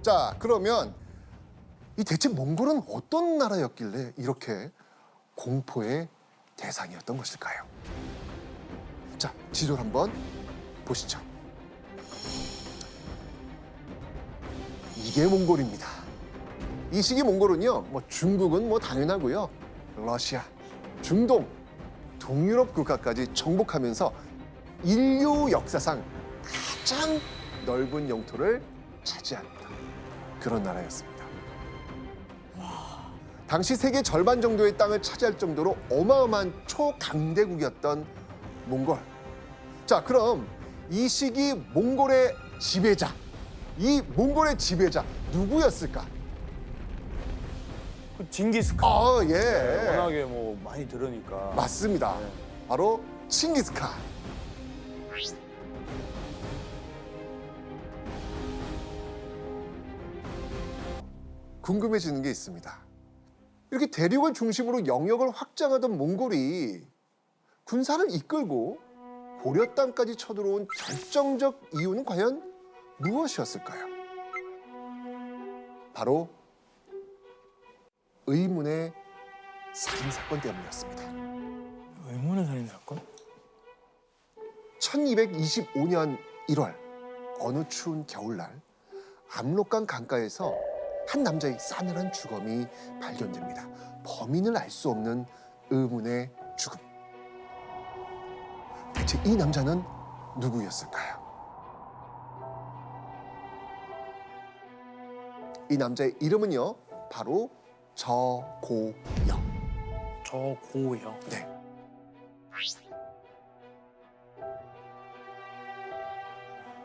자, 그러면 이 대체 몽골은 어떤 나라였길래 이렇게 공포의 대상이었던 것일까요? 자, 지도를 한번 보시죠. 이게 몽골입니다. 이 시기 몽골은요, 뭐 중국은 뭐 당연하고요, 러시아, 중동, 동유럽 국가까지 정복하면서 인류 역사상 가장 넓은 영토를 차지합니다. 그런 나라였습니다. 당시 세계 절반 정도의 땅을 차지할 정도로 어마어마한 초강대국이었던 몽골. 자, 그럼 이 시기 몽골의 지배자, 이 몽골의 지배자 누구였을까? 그 징기스칸. 아, 예. 워낙에 뭐 많이 들으니까. 맞습니다. 바로 칭기스칸. 궁금해지는 게 있습니다. 이렇게 대륙을 중심으로 영역을 확장하던 몽골이 군사를 이끌고 고려 땅까지 쳐들어온 결정적 이유는 과연 무엇이었을까요? 바로 의문의 살인사건 때문이었습니다. 의문의 살인 사건? 1225년 1월 어느 추운 겨울날 압록강 강가에서 한 남자의 싸늘한 주검이 발견됩니다. 범인을 알 수 없는 의문의 죽음. 대체 이 남자는 누구였을까요? 이 남자의 이름은요, 바로 저고여. 저고요. 네.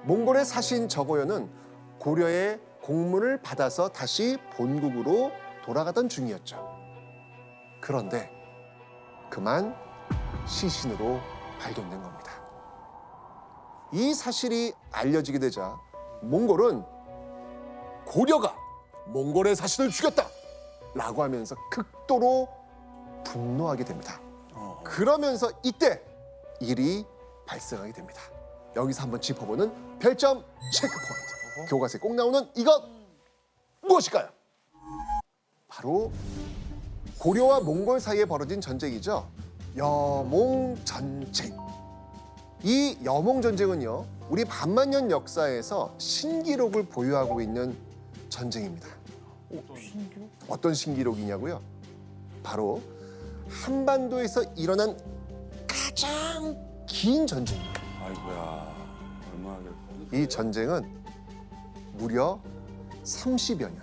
몽골의 사신 저고여는 고려의 공문을 받아서 다시 본국으로 돌아가던 중이었죠. 그런데 그만 시신으로 발견된 겁니다. 이 사실이 알려지게 되자 몽골은 고려가 몽골의 사신을 죽였다! 라고 하면서 극도로 분노하게 됩니다. 그러면서 이때 일이 발생하게 됩니다. 여기서 한번 짚어보는 별점 체크포인트. 교과서에 꼭 나오는 이것 무엇일까요? 바로 고려와 몽골 사이에 벌어진 전쟁이죠. 여몽전쟁. 이 여몽전쟁은요, 우리 반만년 역사에서 신기록을 보유하고 있는 전쟁입니다. 신기록? 어떤 신기록이냐고요? 바로 한반도에서 일어난 가장 긴 전쟁입니다. 아이고야. 얼마나 이 전쟁은 무려 30여 년.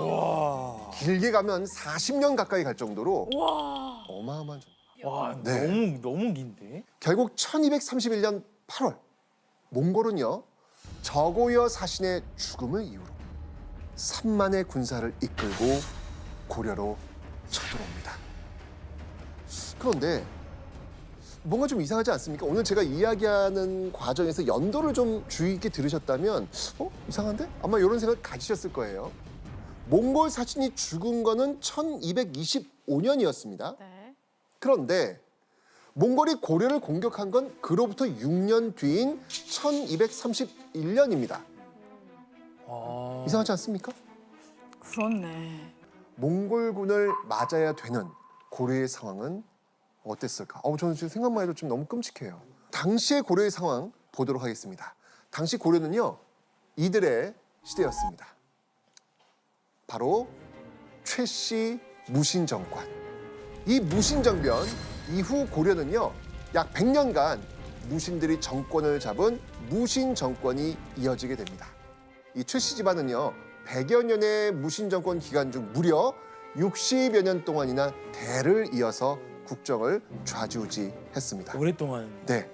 와. 길게 가면 40년 가까이 갈 정도로 와. 어마어마한 전쟁. 와, 네. 너무 긴데? 결국 1231년 8월 몽골은요, 저고여 사신의 죽음을 이유로 3만의 군사를 이끌고 고려로 쳐들어옵니다. 그런데 뭔가 좀 이상하지 않습니까? 오늘 제가 이야기하는 과정에서 연도를 좀 주의 있게 들으셨다면 이상한데? 아마 이런 생각 가지셨을 거예요. 몽골 사신이 죽은 거는 1225년이었습니다. 네. 그런데 몽골이 고려를 공격한 건 그로부터 6년 뒤인 1231년입니다. 와. 이상하지 않습니까? 그렇네. 몽골군을 맞아야 되는 고려의 상황은 어땠을까? 저는 지금 생각만 해도 좀 너무 끔찍해요. 당시의 고려의 상황 보도록 하겠습니다. 당시 고려는요, 이들의 시대였습니다. 바로 최씨 무신정권. 이 무신정변 이후 고려는요, 약 100년간 무신들이 정권을 잡은 무신정권이 이어지게 됩니다. 이 최씨 집안은요, 100여 년의 무신정권 기간 중 무려 60여 년 동안이나 대를 이어서 국정을 좌지우지했습니다. 오랫동안. 네,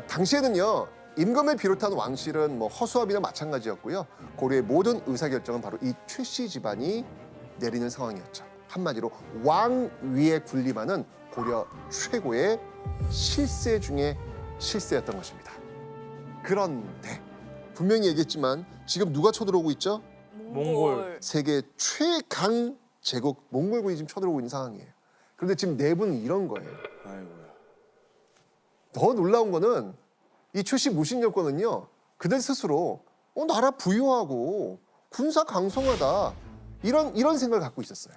당시에는요, 임금을 비롯한 왕실은 뭐 허수아비나 마찬가지였고요. 고려의 모든 의사결정은 바로 이 최씨 집안이 내리는 상황이었죠. 한마디로 왕 위에 군림하는 고려 최고의 실세 중에 실세였던 것입니다. 그런데 분명히 얘기했지만 지금 누가 쳐들어오고 있죠? 몽골. 세계 최강 제국 몽골군이 지금 쳐들어오고 있는 상황이에요. 그런데 지금 내부는 이런 거예요. 아이고야. 더 놀라운 거는 이 최씨 무신 정권은요, 그들 스스로 나라 부유하고 군사 강성하다. 이런 생각을 갖고 있었어요.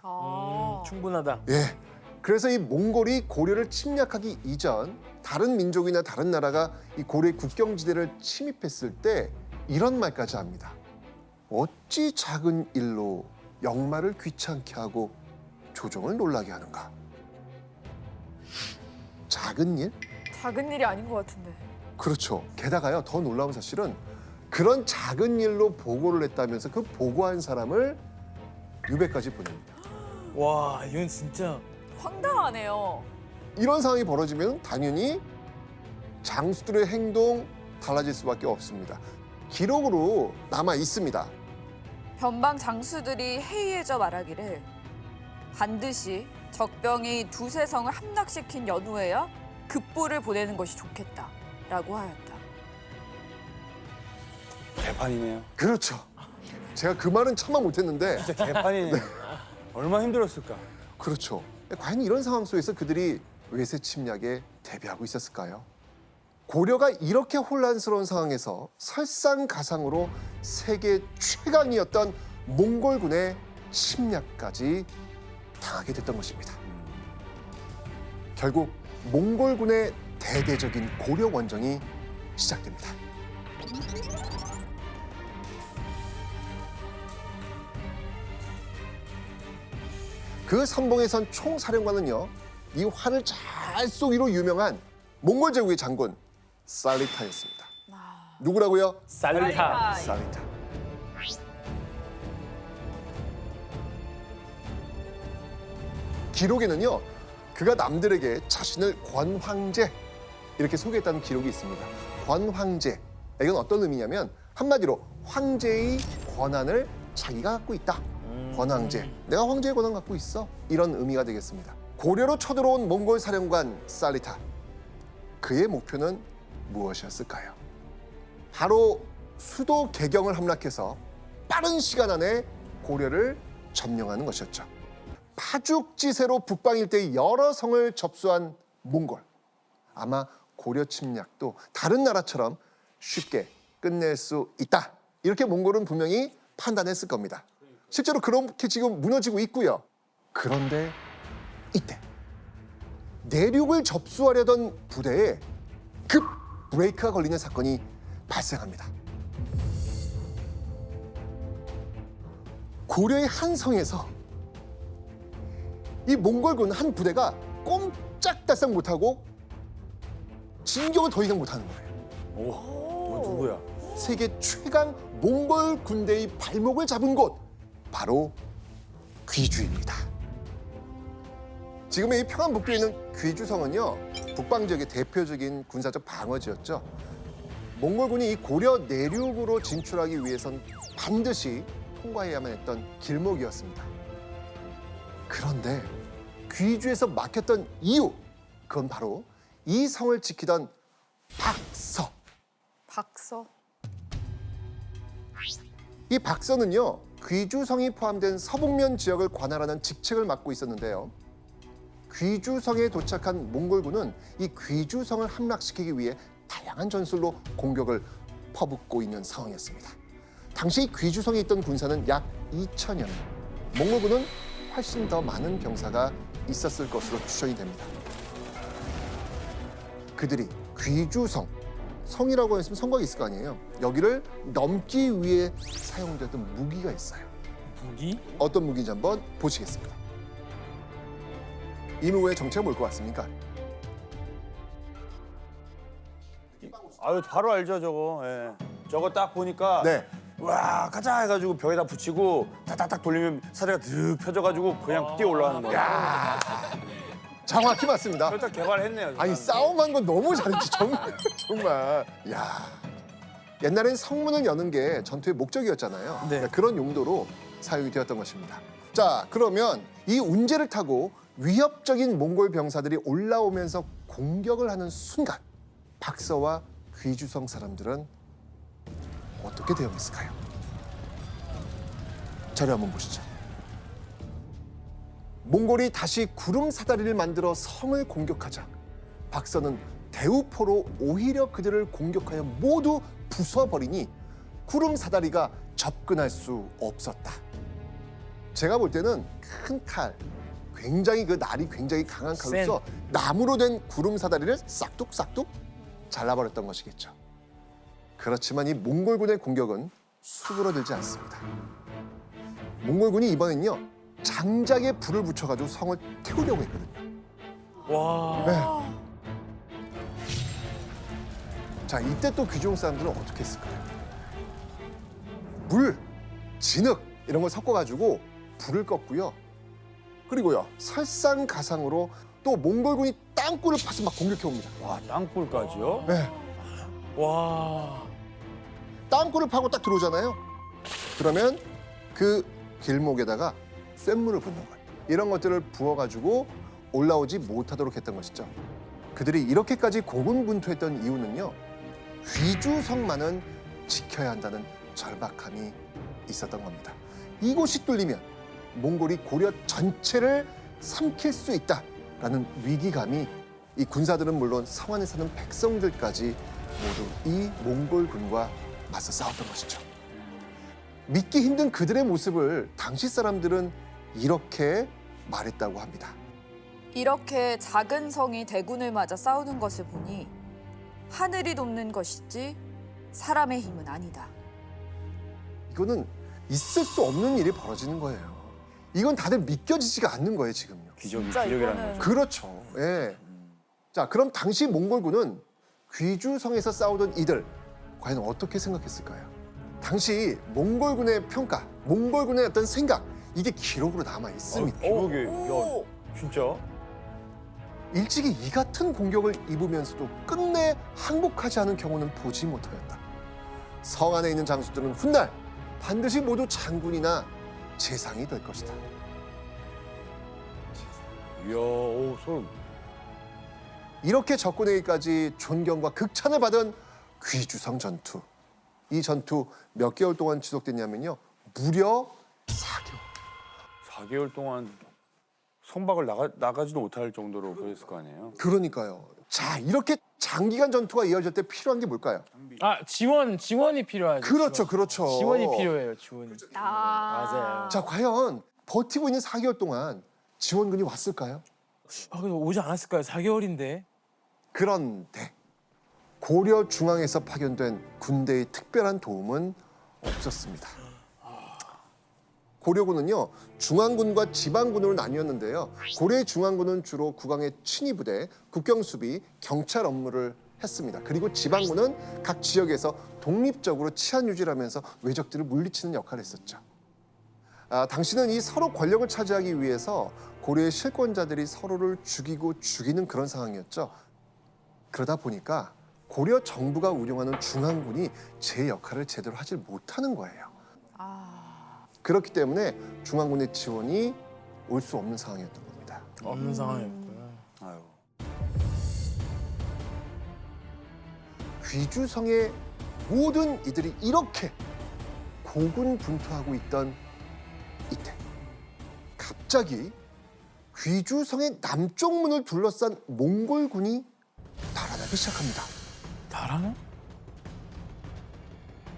충분하다. 예. 그래서 이 몽골이 고려를 침략하기 이전 다른 민족이나 다른 나라가 이 고려의 국경지대를 침입했을 때 이런 말까지 합니다. 어찌 작은 일로 영마를 귀찮게 하고 조정을 놀라게 하는가? 작은 일? 작은 일이 아닌 것 같은데. 그렇죠. 게다가요, 더 놀라운 사실은 그런 작은 일로 보고를 했다면서 그 보고한 사람을 유배까지 보냅니다. 와, 이건 진짜. 황당하네요. 이런 상황이 벌어지면 당연히 장수들의 행동 달라질 수밖에 없습니다. 기록으로 남아 있습니다. 변방 장수들이 해이해져 말하기를 반드시 적병이 두세 성을 함락시킨 연후에야 급보를 보내는 것이 좋겠다라고 하였다. 개판이네요. 그렇죠. 제가 그 말은 참아 못했는데 진짜 개판이네요. 얼마나 힘들었을까. 그렇죠. 과연 이런 상황 속에서 그들이 외세 침략에 대비하고 있었을까요? 고려가 이렇게 혼란스러운 상황에서 설상가상으로 세계 최강이었던 몽골군의 침략까지 당하게 됐던 것입니다. 결국 몽골군의 대대적인 고려 원정이 시작됩니다. 그 선봉에선 총사령관은요, 이 활을 잘 쏘기로 유명한 몽골 제국의 장군 살리타였습니다. 누구라고요? 살리타. 살리타. 기록에는요, 그가 남들에게 자신을 권황제 이렇게 소개했다는 기록이 있습니다. 권황제. 이건 어떤 의미냐면 한마디로 황제의 권한을 자기가 갖고 있다. 권황제. 내가 황제의 권한 갖고 있어. 이런 의미가 되겠습니다. 고려로 쳐들어온 몽골 사령관 살리타. 그의 목표는 무엇이었을까요? 바로 수도 개경을 함락해서 빠른 시간 안에 고려를 점령하는 것이었죠. 파죽지세로 북방 일대의 여러 성을 접수한 몽골. 아마 고려 침략도 다른 나라처럼 쉽게 끝낼 수 있다. 이렇게 몽골은 분명히 판단했을 겁니다. 실제로 그렇게 지금 무너지고 있고요. 그런데 이때 내륙을 접수하려던 부대에 급 브레이크가 걸리는 사건이 발생합니다. 고려의 한 성에서 이 몽골군 한 부대가 꼼짝달싹 못하고 진격을 더 이상 못하는 거예요. 오, 누구야? 세계 최강 몽골 군대의 발목을 잡은 곳, 바로 귀주입니다. 지금의 이 평안북도에 있는 귀주성은요, 북방 지역의 대표적인 군사적 방어지였죠. 몽골군이 이 고려 내륙으로 진출하기 위해선 반드시 통과해야만 했던 길목이었습니다. 그런데 귀주에서 막혔던 이유, 그건 바로 이 성을 지키던 박서. 박서. 이 박서는요, 귀주성이 포함된 서북면 지역을 관할하는 직책을 맡고 있었는데요. 귀주성에 도착한 몽골군은 이 귀주성을 함락시키기 위해 다양한 전술로 공격을 퍼붓고 있는 상황이었습니다. 당시 귀주성에 있던 군사는 약 2,000여 명. 몽골군은 훨씬 더 많은 병사가 있었을 것으로 추정이 됩니다. 그들이 귀주성, 성이라고 했으면 성곽이 있을 거 아니에요. 여기를 넘기 위해 사용됐던 무기가 있어요. 무기? 어떤 무기인지 한번 보시겠습니다. 이후의 정체가 뭘 것 같습니까? 아유, 바로 알죠, 저거. 예. 저거 딱 보니까 네. 와, 가자 해가지고 벽에다 붙이고 딱딱딱 돌리면 사대가 득 펴져가지고 그냥 뛰어 올라가는 거예요. 정확히 맞습니다. 그걸 딱 개발했네요. 아니, 싸움한 건 너무 잘했지, 정말. 야, 옛날엔 성문을 여는 게 전투의 목적이었잖아요. 네. 그러니까 그런 용도로 사용이 되었던 것입니다. 자, 그러면 이 운제를 타고 위협적인 몽골 병사들이 올라오면서 공격을 하는 순간 박서와 귀주성 사람들은 어떻게 대응했을까요? 자료 한번 보시죠. 몽골이 다시 구름 사다리를 만들어 성을 공격하자 박서는 대우포로 오히려 그들을 공격하여 모두 부숴버리니 구름 사다리가 접근할 수 없었다. 제가 볼 때는 큰 칼, 굉장히 그 날이 굉장히 강한 칼로서 나무로 된 구름 사다리를 싹둑싹둑 잘라버렸던 것이겠죠. 그렇지만 이 몽골군의 공격은 수그러들지 않습니다. 몽골군이 이번엔요 장작에 불을 붙여가지고 성을 태우려고 했거든요. 와. 네. 자, 이때 또 귀종 사람들은 어떻게 했을까요? 물, 진흙 이런 걸 섞어가지고 불을 껐고요. 그리고요 설상가상으로 또 몽골군이 땅굴을 파서 막 공격해 옵니다. 와, 땅굴까지요? 네. 와. 땅굴을 파고 딱 들어오잖아요. 그러면 그 길목에다가 쇳물을 붓는 거예요. 이런 것들을 부어가지고 올라오지 못하도록 했던 것이죠. 그들이 이렇게까지 고군분투했던 이유는요. 귀주성만은 지켜야 한다는 절박함이 있었던 겁니다. 이곳이 뚫리면 몽골이 고려 전체를 삼킬 수 있다라는 위기감이 이 군사들은 물론 성 안에 사는 백성들까지 모두 이 몽골군과 맞서 싸웠던 것이죠. 믿기 힘든 그들의 모습을 당시 사람들은 이렇게 말했다고 합니다. 이렇게 작은 성이 대군을 맞아 싸우는 것을 보니 하늘이 돕는 것이지 사람의 힘은 아니다. 이거는 있을 수 없는 일이 벌어지는 거예요. 이건 다들 믿겨지지가 않는 거예요, 지금요. 진짜 기적이라는 이거는- 거죠. 그렇죠. 예. 자, 그럼 당시 몽골군은 귀주성에서 싸우던 이들 과연 어떻게 생각했을까요? 당시 몽골군의 평가, 몽골군의 어떤 생각 이게 기록으로 남아 있습니다. 기록이 오. 야, 진짜? 일찍이 이 같은 공격을 입으면서도 끝내 항복하지 않은 경우는 보지 못하였다. 성 안에 있는 장수들은 훗날 반드시 모두 장군이나 재상이 될 것이다. 이야, 오, 소름. 이렇게 접근하기까지 존경과 극찬을 받은 귀주성 전투. 이 전투 몇 개월 동안 지속됐냐면요. 무려 4개월. 4개월 동안 성박을 나가지도 못할 정도로 그랬을 거 아니에요? 그러니까요. 자, 이렇게 장기간 전투가 이어질 때 필요한 게 뭘까요? 아, 지원이 필요하죠. 그렇죠, 그렇죠. 지원이 필요해요, 지원이. 아. 맞아요. 자, 과연 버티고 있는 4개월 동안 지원군이 왔을까요? 아, 근데 오지 않았을까요? 4개월인데. 그런데 고려 중앙에서 파견된 군대의 특별한 도움은 없었습니다. 고려군은요 중앙군과 지방군으로 나뉘었는데요. 고려의 중앙군은 주로 국왕의 친위부대, 국경수비, 경찰 업무를 했습니다. 그리고 지방군은 각 지역에서 독립적으로 치안 유지를 하면서 외적들을 물리치는 역할을 했었죠. 당시는 이 서로 권력을 차지하기 위해서 고려의 실권자들이 서로를 죽이고 죽이는 그런 상황이었죠. 그러다 보니까 고려 정부가 운영하는 중앙군이 제 역할을 제대로 하지 못하는 거예요. 그렇기 때문에 중앙군의 지원이 올 수 없는 상황이었던 겁니다. 없는 상황이었구나. 아유. 귀주성의 모든 이들이 이렇게 고군분투하고 있던 이때 갑자기 귀주성의 남쪽 문을 둘러싼 몽골군이 달아나기 시작합니다. 달아나?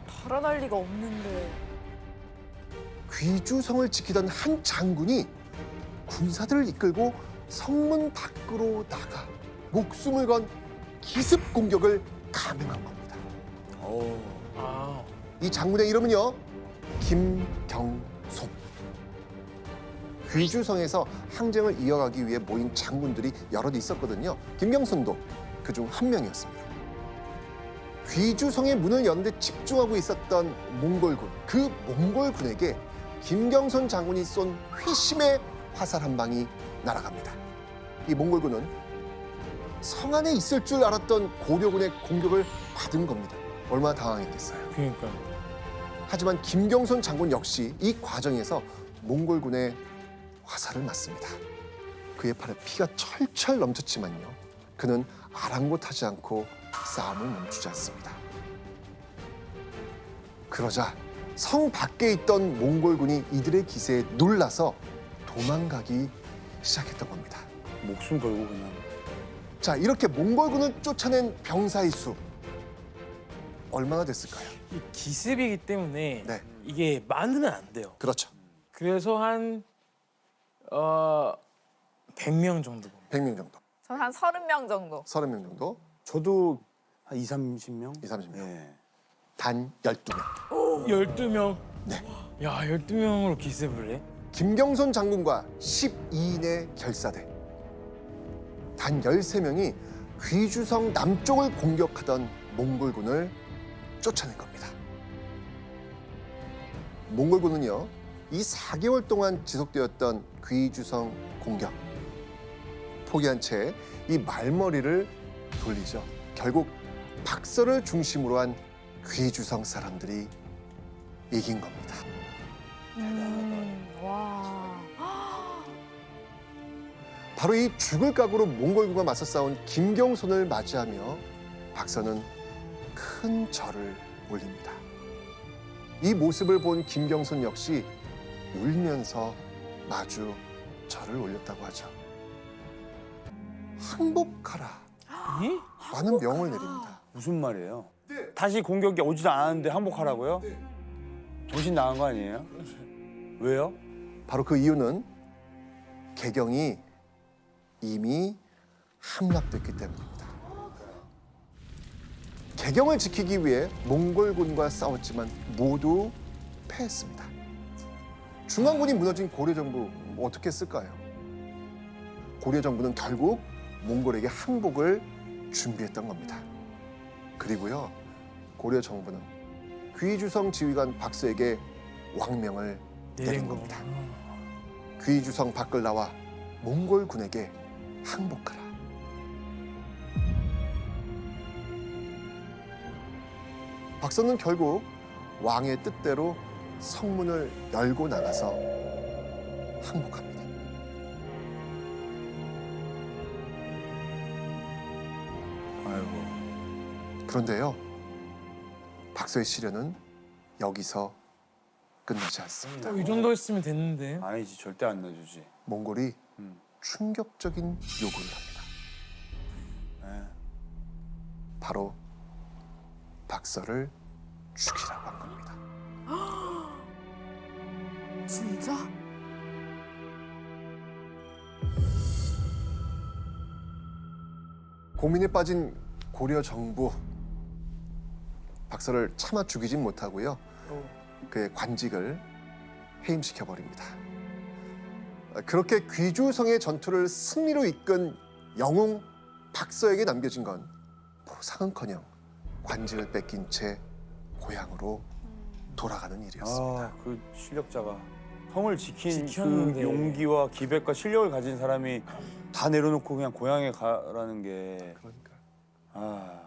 달아날 리가 없는데. 귀주성을 지키던 한 장군이 군사들을 이끌고 성문 밖으로 나가 목숨을 건 기습 공격을 감행한 겁니다. 오. 아, 이 장군의 이름은요 김경손. 귀주성에서 항쟁을 이어가기 위해 모인 장군들이 여럿 있었거든요. 김경손도 그중 한 명이었습니다. 귀주성의 문을 여는데 집중하고 있었던 몽골군, 그 몽골군에게 김경손 장군이 쏜 회심의 화살 한 방이 날아갑니다. 이 몽골군은 성 안에 있을 줄 알았던 고려군의 공격을 받은 겁니다. 얼마나 당황했겠어요. 그러니까. 하지만 김경손 장군 역시 이 과정에서 몽골군의 화살을 맞습니다. 그의 팔에 피가 철철 넘쳤지만요. 그는 아랑곳하지 않고 싸움을 멈추지 않습니다. 그러자 성 밖에 있던 몽골군이 이들의 기세에 놀라서 도망가기 시작했던 겁니다. 목숨 걸고 그냥. 자, 이렇게 몽골군을 쫓아낸 병사의 수 얼마나 됐을까요? 이 기습이기 때문에 네. 이게 많으면 안 돼요. 그렇죠. 그래서 한 100명 정도 봅니다. 100명 정도. 전 한 30명 정도. 30명 정도. 저도 한 2, 30명? 2, 30명. 예. 단 12명. 12명. 네. 야, 12명으로 기습을 해? 김경손 장군과 12인의 결사대. 단 13명이 귀주성 남쪽을 공격하던 몽골군을 쫓아낸 겁니다. 몽골군은요, 이 4개월 동안 지속되었던 귀주성 공격. 포기한 채 이 말머리를 돌리죠. 결국 박서를 중심으로 한 귀주성 사람들이 이긴 겁니다. 와. 바로 이 죽을 각오로 몽골군과 맞서 싸운 김경손을 맞이하며 박서는 큰 절을 올립니다. 이 모습을 본 김경손 역시 울면서 마주 절을 올렸다고 하죠. 항복하라 예? 라는 명을 내립니다. 무슨 말이에요? 다시 공격이 오지도 않았는데 항복하라고요? 정신 나간 거 아니에요? 왜요? 바로 그 이유는 개경이 이미 함락됐기 때문입니다. 개경을 지키기 위해 몽골군과 싸웠지만 모두 패했습니다. 중앙군이 무너진 고려 정부 어떻게 했을까요? 고려 정부는 결국 몽골에게 항복을 준비했던 겁니다. 그리고요, 고려 정부는 귀주성 지휘관 박서에게 왕명을 내린 겁니다. 귀주성 밖을 나와 몽골군에게 항복하라. 박서는 결국 왕의 뜻대로 성문을 열고 나가서 항복합니다. 아이고. 그런데요, 박서의 시련은 여기서 끝나지 않습니다. 이 정도 했으면 됐는데. 아니지, 절대 안 내주지. 몽골이 음. 충격적인 요구를 합니다. 예. 바로 박서를 죽이라고 한 겁니다. 진짜? 고민에 빠진 고려 정부, 박서를 차마 죽이진 못하고요, 그의 관직을 해임시켜 버립니다. 그렇게 귀주성의 전투를 승리로 이끈 영웅 박서에게 남겨진 건 포상은커녕 관직을 뺏긴 채 고향으로 돌아가는 일이었습니다. 아, 그 실력자가 성을 지킨 지켰는데. 그 용기와 기백과 실력을 가진 사람이 다 내려놓고 그냥 고향에 가라는 게. 그러니까. 아,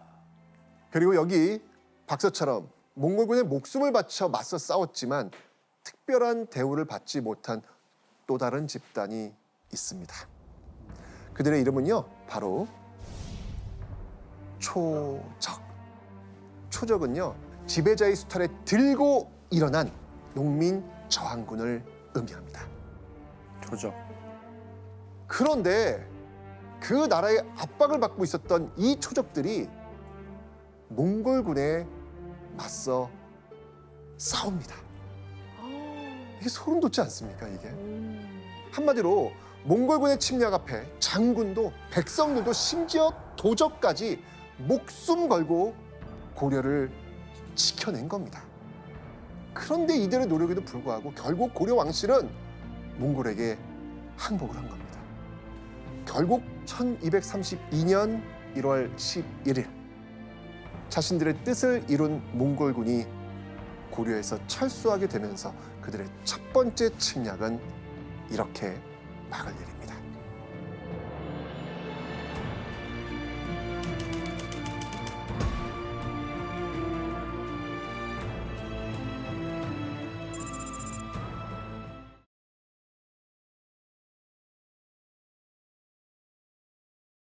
그리고 여기 박서처럼 몽골군의 목숨을 바쳐 맞서 싸웠지만 특별한 대우를 받지 못한 또 다른 집단이 있습니다. 그들의 이름은요, 바로 초적. 초적은요, 지배자의 수탈에 들고 일어난 농민 저항군을 의미합니다. 조적. 그런데 그 나라의 압박을 받고 있었던 이 초적들이 몽골군에 맞서 싸웁니다. 이게 소름 돋지 않습니까, 이게? 한마디로 몽골군의 침략 앞에 장군도 백성들도 심지어 도적까지 목숨 걸고 고려를 지켜낸 겁니다. 그런데 이들의 노력에도 불구하고 결국 고려 왕실은 몽골에게 항복을 한 겁니다. 결국 1232년 1월 11일 자신들의 뜻을 이룬 몽골군이 고려에서 철수하게 되면서 그들의 첫 번째 침략은 이렇게 막을 내립니다.